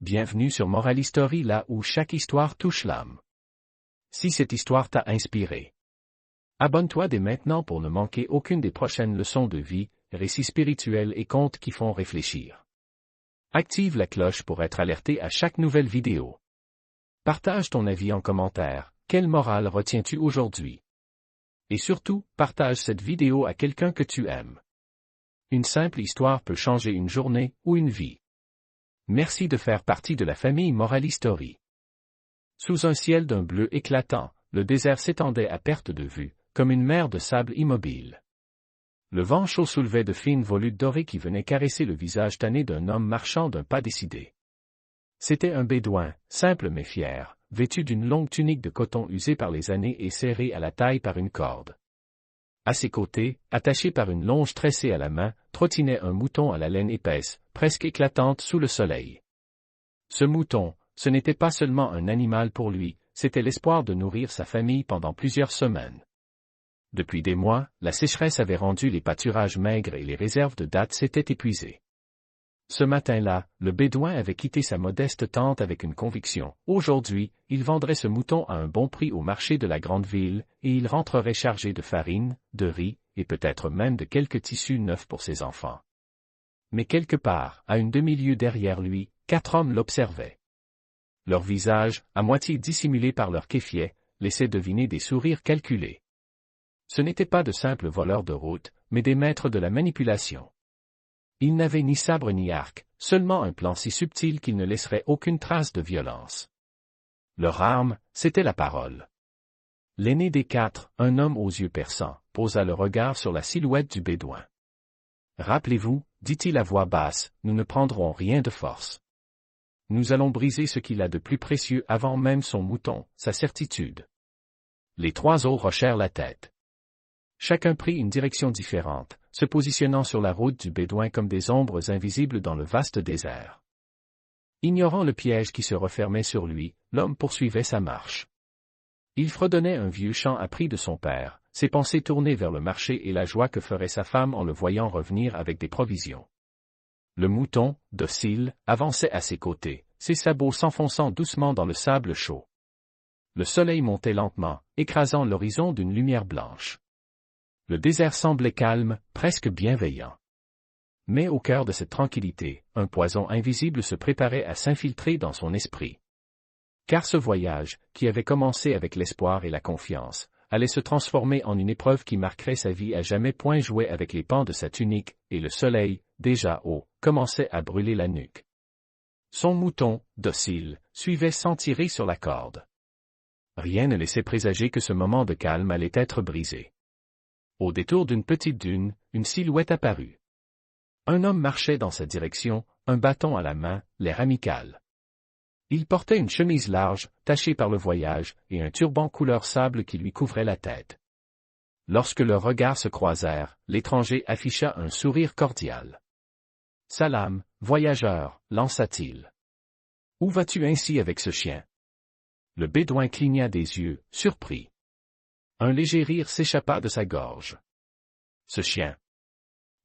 Bienvenue sur Moral History, là où chaque histoire touche l'âme. Si cette histoire t'a inspiré, abonne-toi dès maintenant pour ne manquer aucune des prochaines leçons de vie, récits spirituels et contes qui font réfléchir. Active la cloche pour être alerté à chaque nouvelle vidéo. Partage ton avis en commentaire. Quelle morale retiens-tu aujourd'hui? Et surtout, partage cette vidéo à quelqu'un que tu aimes. Une simple histoire peut changer une journée ou une vie. Merci de faire partie de la famille Moral History. Sous un ciel d'un bleu éclatant, le désert s'étendait à perte de vue, comme une mer de sable immobile. Le vent chaud soulevait de fines volutes dorées qui venaient caresser le visage tanné d'un homme marchant d'un pas décidé. C'était un bédouin, simple mais fier, vêtu d'une longue tunique de coton usée par les années et serrée à la taille par une corde. À ses côtés, attaché par une longe tressée à la main, trottinait un mouton à la laine épaisse, presque éclatante sous le soleil. Ce mouton, ce n'était pas seulement un animal pour lui, c'était l'espoir de nourrir sa famille pendant plusieurs semaines. Depuis des mois, la sécheresse avait rendu les pâturages maigres et les réserves de dattes s'étaient épuisées. Ce matin-là, le bédouin avait quitté sa modeste tente avec une conviction. Aujourd'hui, il vendrait ce mouton à un bon prix au marché de la grande ville, et il rentrerait chargé de farine, de riz, et peut-être même de quelques tissus neufs pour ses enfants. Mais quelque part, à une demi-lieue derrière lui, 4 hommes l'observaient. Leurs visages, à moitié dissimulés par leur kéfiet, laissaient deviner des sourires calculés. Ce n'étaient pas de simples voleurs de route, mais des maîtres de la manipulation. Ils n'avaient ni sabre ni arc, seulement un plan si subtil qu'il ne laisserait aucune trace de violence. Leur arme, c'était la parole. L'aîné des 4, un homme aux yeux perçants, posa le regard sur la silhouette du bédouin. « Rappelez-vous, dit-il à voix basse, nous ne prendrons rien de force. Nous allons briser ce qu'il a de plus précieux avant même son mouton, sa certitude. » Les 3 autres hochèrent la tête. Chacun prit une direction différente, se positionnant sur la route du bédouin comme des ombres invisibles dans le vaste désert. Ignorant le piège qui se refermait sur lui, l'homme poursuivait sa marche. Il fredonnait un vieux chant appris de son père, ses pensées tournées vers le marché et la joie que ferait sa femme en le voyant revenir avec des provisions. Le mouton, docile, avançait à ses côtés, ses sabots s'enfonçant doucement dans le sable chaud. Le soleil montait lentement, écrasant l'horizon d'une lumière blanche. Le désert semblait calme, presque bienveillant. Mais au cœur de cette tranquillité, un poison invisible se préparait à s'infiltrer dans son esprit. Car ce voyage, qui avait commencé avec l'espoir et la confiance, allait se transformer en une épreuve qui marquerait sa vie à jamais. Point jouait avec les pans de sa tunique, et le soleil, déjà haut, commençait à brûler la nuque. Son mouton, docile, suivait sans tirer sur la corde. Rien ne laissait présager que ce moment de calme allait être brisé. Au détour d'une petite dune, une silhouette apparut. Un homme marchait dans sa direction, un bâton à la main, l'air amical. Il portait une chemise large, tachée par le voyage, et un turban couleur sable qui lui couvrait la tête. Lorsque leurs regards se croisèrent, l'étranger afficha un sourire cordial. « Salam, voyageur, lança-t-il. Où vas-tu ainsi avec ce chien? » Le bédouin cligna des yeux, surpris. Un léger rire s'échappa de sa gorge. « Ce chien?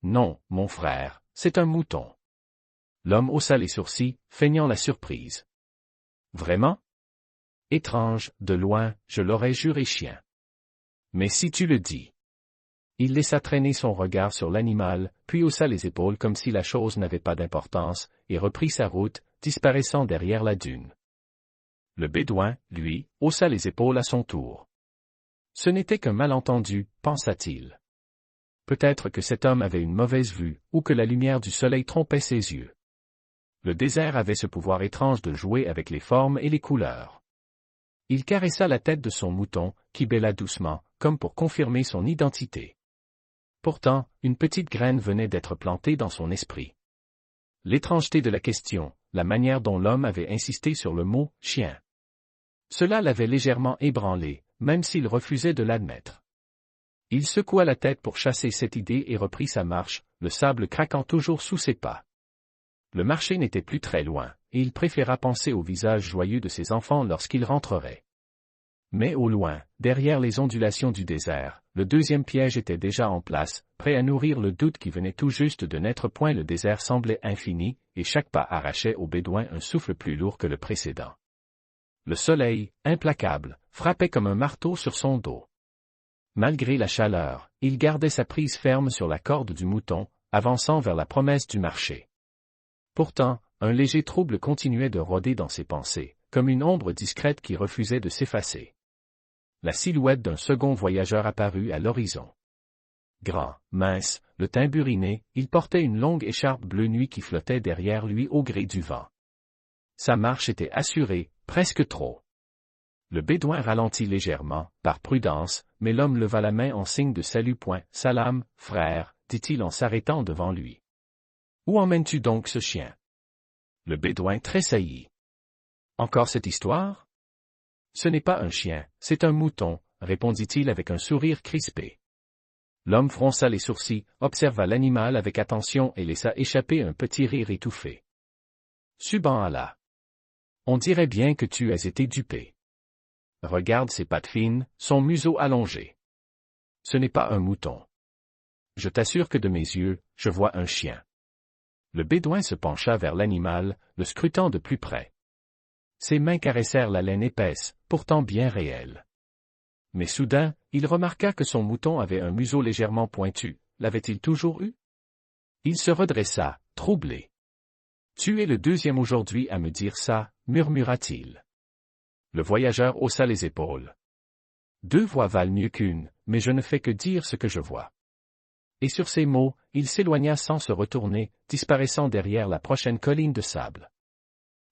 Non, mon frère, c'est un mouton. » L'homme haussa les sourcils, feignant la surprise. « Vraiment? Étrange, de loin, je l'aurais juré chien. Mais si tu le dis. » Il laissa traîner son regard sur l'animal, puis haussa les épaules comme si la chose n'avait pas d'importance, et reprit sa route, disparaissant derrière la dune. Le bédouin, lui, haussa les épaules à son tour. Ce n'était qu'un malentendu, pensa-t-il. Peut-être que cet homme avait une mauvaise vue, ou que la lumière du soleil trompait ses yeux. Le désert avait ce pouvoir étrange de jouer avec les formes et les couleurs. Il caressa la tête de son mouton, qui bêla doucement, comme pour confirmer son identité. Pourtant, une petite graine venait d'être plantée dans son esprit. L'étrangeté de la question, la manière dont l'homme avait insisté sur le mot « chien ». Cela l'avait légèrement ébranlé, même s'il refusait de l'admettre. Il secoua la tête pour chasser cette idée et reprit sa marche, le sable craquant toujours sous ses pas. Le marché n'était plus très loin, et il préféra penser au visage joyeux de ses enfants lorsqu'il rentrerait. Mais au loin, derrière les ondulations du désert, le deuxième piège était déjà en place, prêt à nourrir le doute qui venait tout juste de naître. Le désert semblait infini, et chaque pas arrachait au Bédouin un souffle plus lourd que le précédent. Le soleil, implacable, frappait comme un marteau sur son dos. Malgré la chaleur, il gardait sa prise ferme sur la corde du mouton, avançant vers la promesse du marché. Pourtant, un léger trouble continuait de rôder dans ses pensées, comme une ombre discrète qui refusait de s'effacer. La silhouette d'un second voyageur apparut à l'horizon. Grand, mince, le teint buriné, il portait une longue écharpe bleu nuit qui flottait derrière lui au gré du vent. Sa marche était assurée, presque trop. Le Bédouin ralentit légèrement, par prudence, mais l'homme leva la main en signe de salut. Salam, frère, dit-il en s'arrêtant devant lui. Où emmènes-tu donc ce chien? Le Bédouin tressaillit. Encore cette histoire? Ce n'est pas un chien, c'est un mouton, répondit-il avec un sourire crispé. L'homme fronça les sourcils, observa l'animal avec attention et laissa échapper un petit rire étouffé. Subhan Allah. On dirait bien que tu as été dupé. Regarde ses pattes fines, son museau allongé. Ce n'est pas un mouton. Je t'assure que de mes yeux, je vois un chien. Le Bédouin se pencha vers l'animal, le scrutant de plus près. Ses mains caressèrent la laine épaisse, pourtant bien réelle. Mais soudain, il remarqua que son mouton avait un museau légèrement pointu. L'avait-il toujours eu? Il se redressa, troublé. Tu es le deuxième aujourd'hui à me dire ça, murmura-t-il. Le voyageur haussa les épaules. Deux voix valent mieux qu'une, mais je ne fais que dire ce que je vois. Et sur ces mots, il s'éloigna sans se retourner, disparaissant derrière la prochaine colline de sable.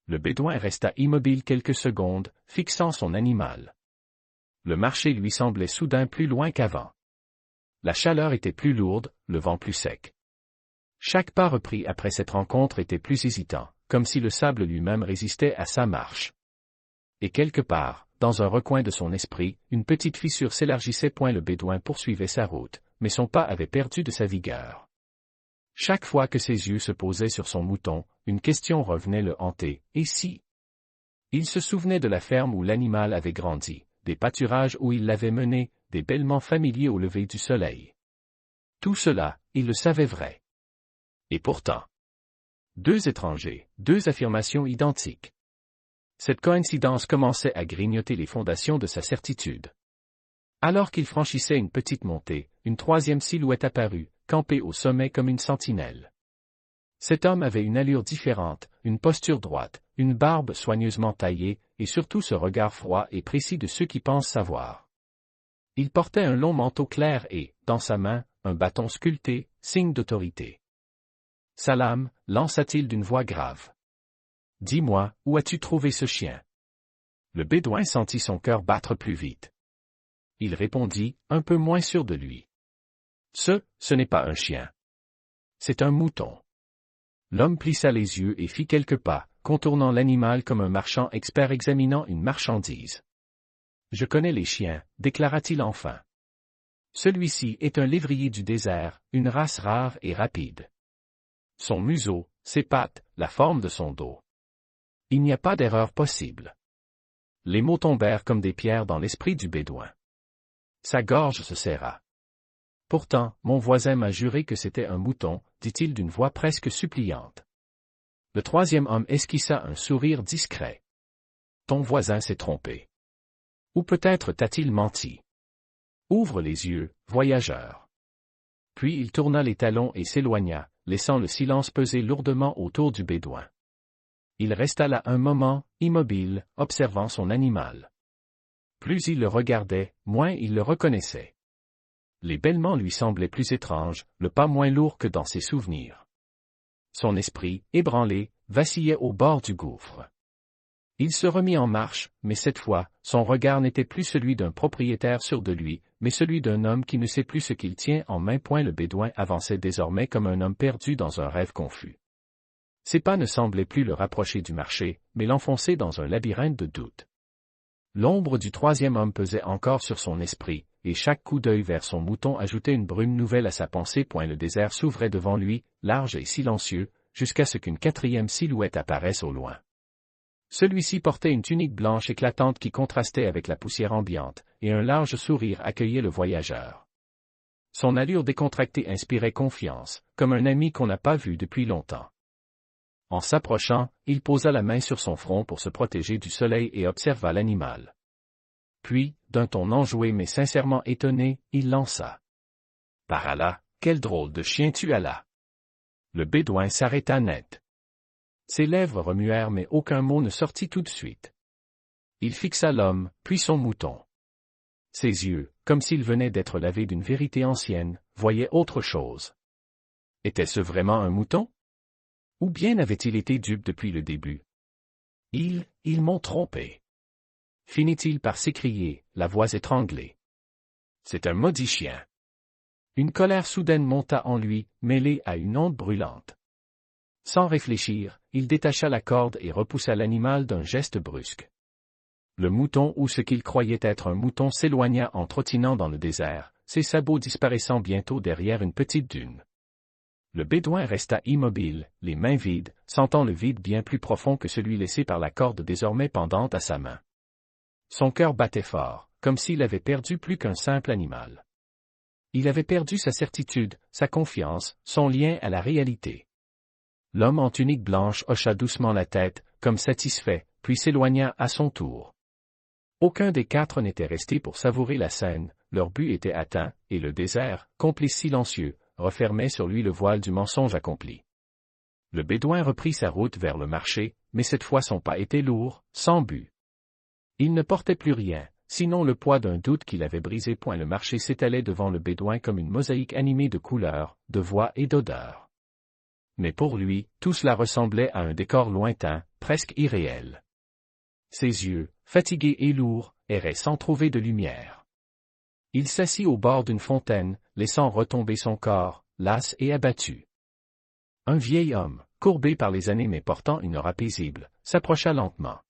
Le Bédouin resta immobile quelques secondes, fixant son animal. Le marché lui semblait soudain plus loin qu'avant. La chaleur était plus lourde, le vent plus sec. Chaque pas repris après cette rencontre était plus hésitant, comme si le sable lui-même résistait à sa marche. Et quelque part, dans un recoin de son esprit, une petite fissure s'élargissait. Le Bédouin poursuivait sa route, mais son pas avait perdu de sa vigueur. Chaque fois que ses yeux se posaient sur son mouton, une question revenait le hanter. Et si? Il se souvenait de la ferme où l'animal avait grandi, des pâturages où il l'avait mené, des bêlements familiers au lever du soleil. Tout cela, il le savait vrai. Et pourtant, deux étrangers, deux affirmations identiques. Cette coïncidence commençait à grignoter les fondations de sa certitude. Alors qu'il franchissait une petite montée, une troisième silhouette apparut, campée au sommet comme une sentinelle. Cet homme avait une allure différente, une posture droite, une barbe soigneusement taillée, et surtout ce regard froid et précis de ceux qui pensent savoir. Il portait un long manteau clair et, dans sa main, un bâton sculpté, signe d'autorité. « Salam » lança-t-il d'une voix grave. « Dis-moi, où as-tu trouvé ce chien ?» Le Bédouin sentit son cœur battre plus vite. Il répondit, un peu moins sûr de lui. « Ce n'est pas un chien. C'est un mouton. » L'homme plissa les yeux et fit quelques pas, contournant l'animal comme un marchand expert examinant une marchandise. « Je connais les chiens, déclara-t-il enfin. Celui-ci est un lévrier du désert, une race rare et rapide. Son museau, ses pattes, la forme de son dos. Il n'y a pas d'erreur possible. » Les mots tombèrent comme des pierres dans l'esprit du Bédouin. Sa gorge se serra. « Pourtant, mon voisin m'a juré que c'était un mouton, » dit-il d'une voix presque suppliante. Le troisième homme esquissa un sourire discret. « Ton voisin s'est trompé. Ou peut-être t'a-t-il menti. Ouvre les yeux, voyageur. » Puis il tourna les talons et s'éloigna, laissant le silence peser lourdement autour du Bédouin. Il resta là un moment, immobile, observant son animal. Plus il le regardait, moins il le reconnaissait. Les bêlements lui semblaient plus étranges, le pas moins lourd que dans ses souvenirs. Son esprit, ébranlé, vacillait au bord du gouffre. Il se remit en marche, mais cette fois, son regard n'était plus celui d'un propriétaire sûr de lui, mais celui d'un homme qui ne sait plus ce qu'il tient en main. Le Bédouin avançait désormais comme un homme perdu dans un rêve confus. Ses pas ne semblaient plus le rapprocher du marché, mais l'enfoncer dans un labyrinthe de doutes. L'ombre du troisième homme pesait encore sur son esprit, et chaque coup d'œil vers son mouton ajoutait une brume nouvelle à sa pensée. Le désert s'ouvrait devant lui, large et silencieux, jusqu'à ce qu'une quatrième silhouette apparaisse au loin. Celui-ci portait une tunique blanche éclatante qui contrastait avec la poussière ambiante, et un large sourire accueillait le voyageur. Son allure décontractée inspirait confiance, comme un ami qu'on n'a pas vu depuis longtemps. En s'approchant, il posa la main sur son front pour se protéger du soleil et observa l'animal. Puis, d'un ton enjoué mais sincèrement étonné, il lança. « Par Allah, quel drôle de chien tu as là !» Le bédouin s'arrêta net. Ses lèvres remuèrent mais aucun mot ne sortit tout de suite. Il fixa l'homme, puis son mouton. Ses yeux, comme s'ils venaient d'être lavés d'une vérité ancienne, voyaient autre chose. Était-ce vraiment un mouton? Ou bien avait-il été dupe depuis le début? Ils m'ont trompé. Finit-il par s'écrier, la voix étranglée. C'est un maudit chien. Une colère soudaine monta en lui, mêlée à une onde brûlante. Sans réfléchir, il détacha la corde et repoussa l'animal d'un geste brusque. Le mouton ou ce qu'il croyait être un mouton s'éloigna en trottinant dans le désert, ses sabots disparaissant bientôt derrière une petite dune. Le bédouin resta immobile, les mains vides, sentant le vide bien plus profond que celui laissé par la corde désormais pendante à sa main. Son cœur battait fort, comme s'il avait perdu plus qu'un simple animal. Il avait perdu sa certitude, sa confiance, son lien à la réalité. L'homme en tunique blanche hocha doucement la tête, comme satisfait, puis s'éloigna à son tour. Aucun des quatre n'était resté pour savourer la scène, leur but était atteint, et le désert, complice silencieux, refermait sur lui le voile du mensonge accompli. Le bédouin reprit sa route vers le marché, mais cette fois son pas était lourd, sans but. Il ne portait plus rien, sinon le poids d'un doute qu'il avait brisé. Le marché s'étalait devant le bédouin comme une mosaïque animée de couleurs, de voix et d'odeurs. Mais pour lui, tout cela ressemblait à un décor lointain, presque irréel. Ses yeux, fatigués et lourds, erraient sans trouver de lumière. Il s'assit au bord d'une fontaine, laissant retomber son corps, las et abattu. Un vieil homme, courbé par les années mais portant une aura paisible, s'approcha lentement.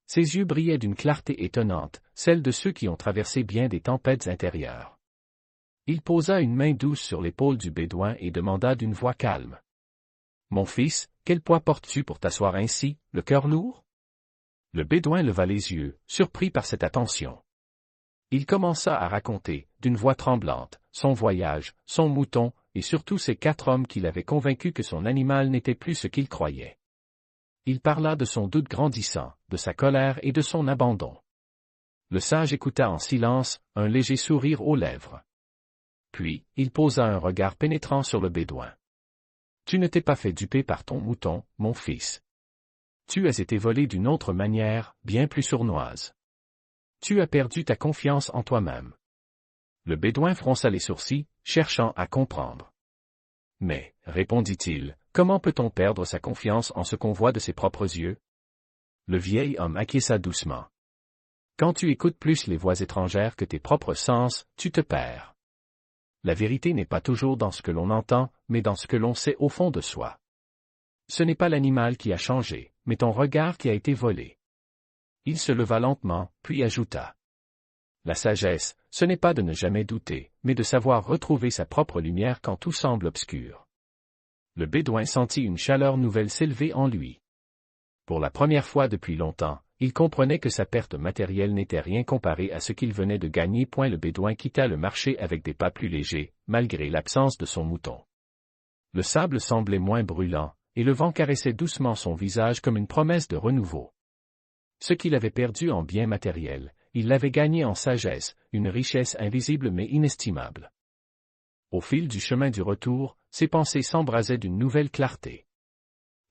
Ses yeux brillaient d'une clarté étonnante, celle de ceux qui ont traversé bien des tempêtes intérieures. Il posa une main douce sur l'épaule du bédouin et demanda d'une voix calme. « Mon fils, quel poids portes-tu pour t'asseoir ainsi, le cœur lourd ?» Le bédouin leva les yeux, surpris par cette attention. Il commença à raconter, d'une voix tremblante, son voyage, son mouton, et surtout ces 4 hommes qui l'avaient convaincu que son animal n'était plus ce qu'il croyait. Il parla de son doute grandissant, de sa colère et de son abandon. Le sage écouta en silence, un léger sourire aux lèvres. Puis, il posa un regard pénétrant sur le bédouin. « Tu ne t'es pas fait duper par ton mouton, mon fils. Tu as été volé d'une autre manière, bien plus sournoise. Tu as perdu ta confiance en toi-même. » Le bédouin fronça les sourcils, cherchant à comprendre. « Mais, répondit-il, comment peut-on perdre sa confiance en ce qu'on voit de ses propres yeux? » Le vieil homme acquiesça doucement. « Quand tu écoutes plus les voix étrangères que tes propres sens, tu te perds. La vérité n'est pas toujours dans ce que l'on entend, mais dans ce que l'on sait au fond de soi. Ce n'est pas l'animal qui a changé, mais ton regard qui a été volé. » Il se leva lentement, puis ajouta. « La sagesse, ce n'est pas de ne jamais douter, mais de savoir retrouver sa propre lumière quand tout semble obscur. » Le bédouin sentit une chaleur nouvelle s'élever en lui. Pour la première fois depuis longtemps, il comprenait que sa perte matérielle n'était rien comparée à ce qu'il venait de gagner. Le bédouin quitta le marché avec des pas plus légers, malgré l'absence de son mouton. Le sable semblait moins brûlant, et le vent caressait doucement son visage comme une promesse de renouveau. Ce qu'il avait perdu en biens matériels, il l'avait gagné en sagesse, une richesse invisible mais inestimable. Au fil du chemin du retour, ses pensées s'embrasaient d'une nouvelle clarté.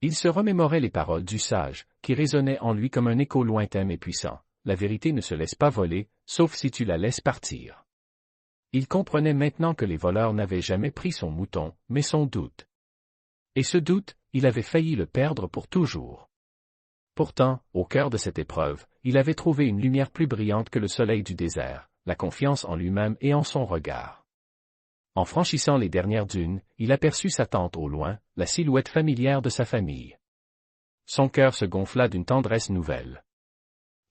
Il se remémorait les paroles du sage, qui résonnaient en lui comme un écho lointain mais puissant. La vérité ne se laisse pas voler, sauf si tu la laisses partir. Il comprenait maintenant que les voleurs n'avaient jamais pris son mouton, mais son doute. Et ce doute, il avait failli le perdre pour toujours. Pourtant, au cœur de cette épreuve, il avait trouvé une lumière plus brillante que le soleil du désert, la confiance en lui-même et en son regard. En franchissant les dernières dunes, il aperçut sa tante au loin, la silhouette familière de sa famille. Son cœur se gonfla d'une tendresse nouvelle.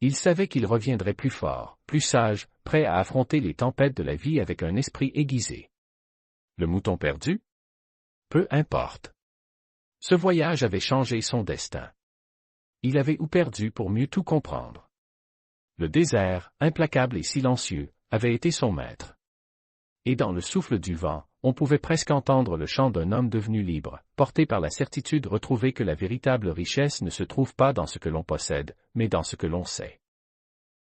Il savait qu'il reviendrait plus fort, plus sage, prêt à affronter les tempêtes de la vie avec un esprit aiguisé. Le mouton perdu? Peu importe. Ce voyage avait changé son destin. Il avait ou perdu pour mieux tout comprendre. Le désert, implacable et silencieux, avait été son maître. Et dans le souffle du vent, on pouvait presque entendre le chant d'un homme devenu libre, porté par la certitude retrouvée que la véritable richesse ne se trouve pas dans ce que l'on possède, mais dans ce que l'on sait.